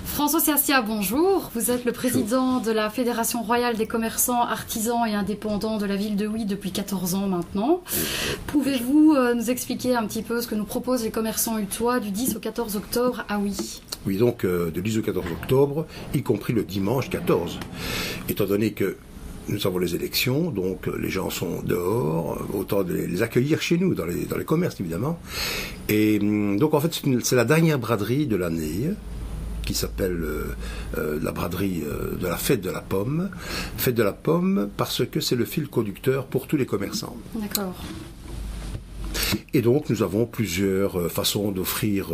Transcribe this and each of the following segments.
François Siassia, bonjour. Vous êtes le président de la Fédération royale des commerçants, artisans et indépendants de la ville de Huy depuis 14 ans maintenant. Pouvez-vous nous expliquer un petit peu ce que nous proposent les commerçants hutois du 10 au 14 octobre à Huy? Oui, donc de 10 au 14 octobre, y compris le dimanche 14. Étant donné que nous avons les élections, donc les gens sont dehors, autant de les accueillir chez nous, dans les commerces évidemment. Et donc en fait c'est la dernière braderie de l'année, qui s'appelle la braderie de la fête de la pomme. Fête de la pomme parce que c'est le fil conducteur pour tous les commerçants. D'accord. Et donc nous avons plusieurs façons d'offrir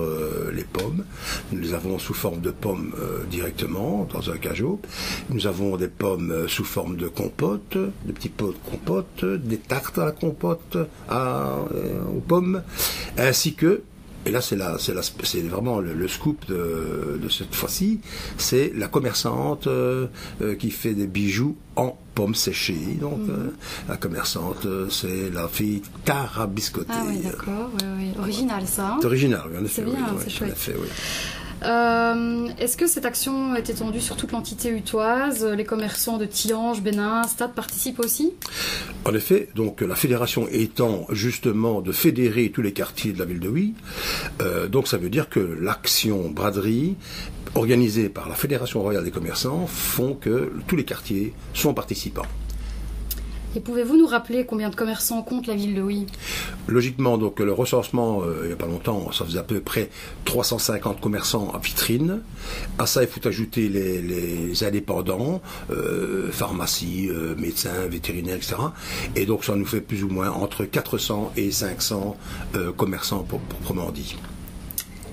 les pommes. Nous les avons sous forme de pommes directement dans un cajot. Nous avons des pommes sous forme de compote, des petits pots de compote, des tartes à la compote aux pommes, ainsi que, et là c'est vraiment le scoop de cette fois-ci, c'est la commerçante qui fait des bijoux en pommes séchées. Donc la commerçante, c'est la fille Tarabiscotée. Ah oui, d'accord, oui. Original ça. C'est original, en effet. C'est bien, oui, c'est chouette. En effet, oui. Est-ce que cette action est étendue sur toute l'entité hutoise? Les commerçants de Tihange, Bénin, Stade participent aussi? En effet, donc la fédération étant justement de fédérer tous les quartiers de la ville de Huy, donc ça veut dire que l'action braderie organisée par la Fédération royale des commerçants font que tous les quartiers sont participants. Et pouvez-vous nous rappeler combien de commerçants compte la ville de Huy? Logiquement, donc le recensement, il n'y a pas longtemps, ça faisait à peu près 350 commerçants à vitrine. À ça, il faut ajouter les indépendants, pharmacie, médecins, vétérinaires, etc. Et donc ça nous fait plus ou moins entre 400 et 500 commerçants proprement dit.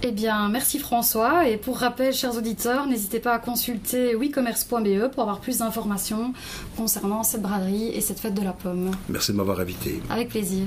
Eh bien, merci François. Et pour rappel, chers auditeurs, n'hésitez pas à consulter huicommerce.be pour avoir plus d'informations concernant cette braderie et cette fête de la pomme. Merci de m'avoir invité. Avec plaisir.